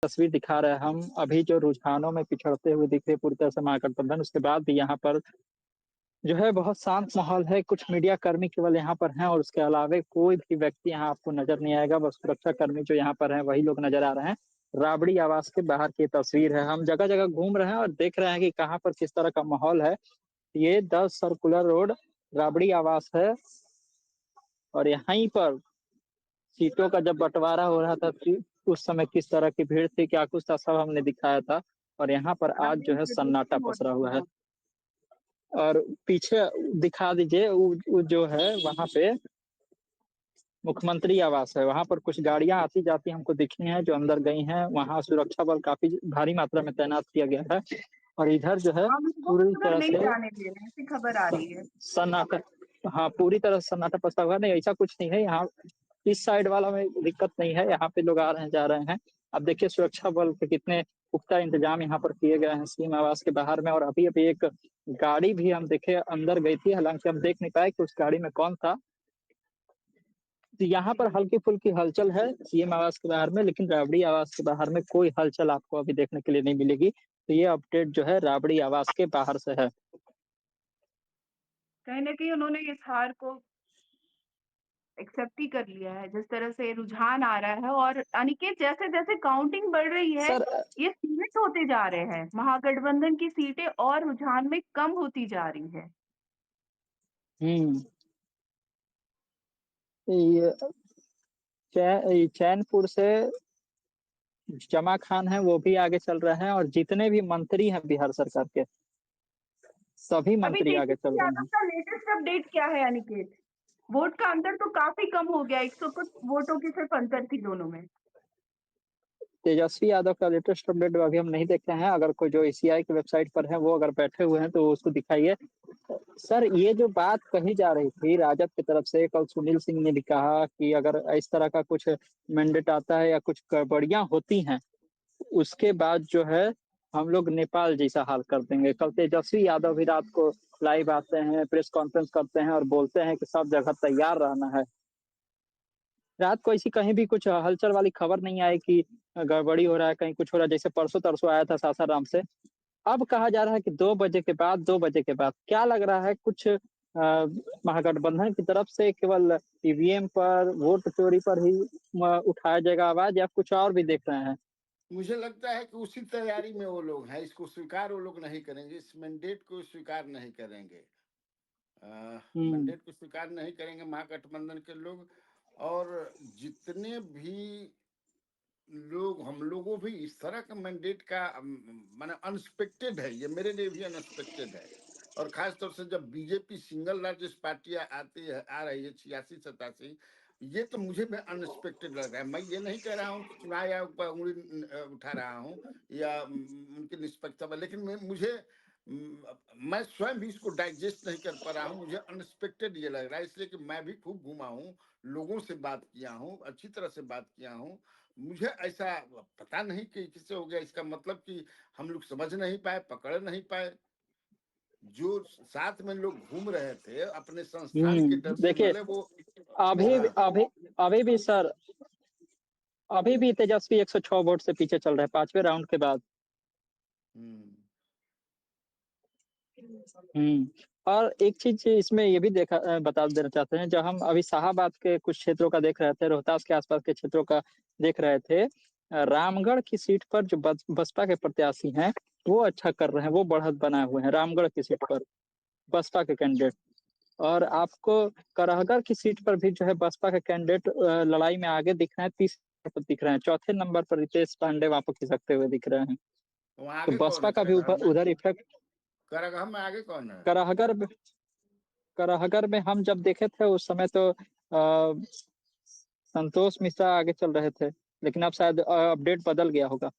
तस्वीर दिखा रहे हैं हम, अभी जो रुझानों में पिछड़ते हुए दिख रहे हैं पूरी तरह से महागठबंधन, उसके बाद भी यहाँ पर जो है बहुत शांत माहौल है, कुछ मीडिया कर्मी केवल यहाँ पर हैं और उसके अलावे कोई भी व्यक्ति यहाँ आपको नज़र नहीं आएगा, बस सुरक्षा कर्मी जो यहाँ पर हैं वही लोग नज़र आ रहे हैं। राबड़ी आवास के बाहर की तस्वीर है, हम जगह-जगह घूम रहे हैं और देख रहे हैं कि कहाँ पर किस तरह का माहौल है। ये 10 सर्कुलर रोड राबड़ी आवास है और यहीं पर सीटों का जब बँटवारा हो रहा था कि उस समय किस तरह की भीड़ थी, क्या कुछ था, सब हमने दिखाया था और यहाँ पर आज जो काफ़ी है सन्नाटा प्रदूषण हो पसरा हुआ रहा है। है। और पीछे दिखा दीजिए वो जो है वहाँ पे मुख्यमंत्री आवास है, वहाँ पर कुछ गाड़ियाँ आती-जाती हमको दिखी हैं जो अंदर गई हैं, वहाँ सुरक्षा बल काफ़ी भारी मात्रा में तैनात किया गया है और इधर जो है हम लोगों को पूरी अगर तरह नहीं से जाने दे रहे हैं, ऐसी खबर आ रही है। सन्नाटा हाँ, पूरी तरह से सन्नाटा पसरा हुआ है, नहीं ऐसा कुछ नहीं है यहाँ इस साइड वाला में दिक्कत नहीं है, यहाँ पे लोग आ रहे हैं, जा रहे हैं। अब देखिए सुरक्षा बल के कितने पुख्ता इंतजाम यहाँ पर किए गए हैं सीम आवास के बाहर में और अभी-अभी एक गाड़ी भी हम देखे अंदर गई थी, हालाँकि हम देख नहीं पाए कि उस गाड़ी में कौन था। तो यहाँ पर हल्की-फुल्की हलचल है सीएम आवास के बाहर में, लेकिन राबड़ी आवास के बाहर में कोई हलचल आपको अभी देखने के लिए नहीं मिलेगी। तो ये अपडेट जो है राबड़ी आवास के बाहर से है। कहीं न कहीं उन्होंने इस हार को एक्सेप्ट ही कर लिया है, जिस तरह से रुझान आ रहा है और अनिकेत जैसे-जैसे काउंटिंग बढ़ रही है, सर ये सीमित होते जा रहे हैं। महागठबंधन की सीटें और रुझान में कम होती जा रही है। हुँ, ये चैनपुर से जमा खान हैं, वो भी आगे चल रहे हैं और जितने भी मंत्री हैं बिहार सरकार के, सभी अभी मंत्री आगे चल तेजस्वी रहे यादव हैं। का लेटेस्ट अपडेट क्या है अनिकेत? वोट का अंतर तो काफ़ी कम हो गया, 100 कुछ वोटों की सिर्फ अंतर थी दोनों में। तेजस्वी यादव का लेटेस्ट अपडेट अभी हम नहीं देखे हैं, अगर कोई जो एसीआई की वेबसाइट पर है, वो अगर बैठे हुए हैं, तो उसको दिखाइए। सर, ये जो बात कही जा रही थी राजद की तरफ से, कल सुनील सिंह ने भी कहा कि अगर इस तरह का कुछ मैंडेट आता है या कुछ गड़बड़ियाँ होती हैं, उसके बाद जो है, हम लोग नेपाल जैसा हाल कर देंगे। कल तेजस्वी यादव भी रात को लाइव आते हैं, प्रेस कॉन्फ्रेंस करते हैं और बोलते हैं कि सब जगह तैयार रहना है। रात को ऐसी कहीं भी कुछ हलचल वाली खबर नहीं आई कि गड़बड़ी हो रहा है, कहीं कुछ हो रहा है, जैसे परसों-तरसों आया था सासाराम से। अब कहा जा रहा है कि 2 बजे के बाद 2 बजे के बाद, क्या लग रहा है कुछ महागठबंधन की तरफ से केवल ईवीएम पर, वोट चोरी पर ही उठाया जाएगा आवाज़ या कुछ और भी देख रहे हैं? मुझे लगता है कि उसी तैयारी में वो लोग हैं, इसको स्वीकार वो लोग नहीं करेंगे, इस मैंडेट को स्वीकार नहीं करेंगे। हुँ, मैंडेट को स्वीकार नहीं करेंगे महागठबंधन के लोग और जितने भी लोग हम लोगों भी इस तरह का मैंडेट का माने अनएक्सपेक्टेड है, ये मेरे लिए भी अनएक्सपेक्टेड है और खास तौर से जब बीजेपी सिंगल लार्जेस्ट पार्टी आती है आ रही है 86-87, ये तो मुझे भी अनएक्सपेक्टेड लग रहा है। मैं ये नहीं कह रहा हूँ कि चुनाव आयोग पर उंगली उठा रहा हूँ या उनकी निष्पक्षता पर, लेकिन मुझे मैं स्वयं भी इसको डाइजेस्ट नहीं कर पा रहा हूँ। मुझे अनएक्सपेक्टेड ये लग रहा है, इसलिए कि मैं भी खूब घूमा हूँ, लोगों से बात किया हूँ, अच्छी तरह से बात किया हूँ। मुझे ऐसा पता नहीं कि किससे हो गया, इसका मतलब कि हम लोग समझ नहीं पाए, पकड़ नहीं पाए। जो साथ में लोग घूम रहे थे अपने संस्थान के डर से, देखिए भले वो अभी हाँ। अभी अभी भी सर अभी भी तेजस्वी 106 वोट से पीछे चल रहा है 5वें राउंड के बाद। हम्म, हुँ। और एक चीज़ इसमें ये भी बता देना चाहते हैं, जब हम अभी शाहाबाद के कुछ क्षेत्रों का देख रहे थे, रोहतास के आस-पास के क्षेत्रों का देख रहे थे, रामगढ़ की सीट पर जो बसपा के प्रत्याशी हैं, वो अच्छा कर रहे हैं, वो बढ़त बनाए हुए हैं, रामगढ़ की सीट पर, बसपा के कैंडिडेट। और आपको करहगढ़ की सीट पर भी जो है बसपा के कैंडिडेट लड़ाई में आगे दिख रहे हैं, तीसरे पर दिख रहे हैं, चौथे नंबर पर रितेश पांडे वहाँ पर खिसकते हुए दिख रहे हैं। वहाँ तो आगे कौन बसपा है का भी कारागाह में? उधर इफ़ेक्ट कारागाह में आगे कौन है? करहगढ़ करहगढ़ में हम जब देखे थे उस समय तो संतोष मिश्रा आगे चल रहे थे, लेकिन अब शायद अपडेट बदल गया होगा।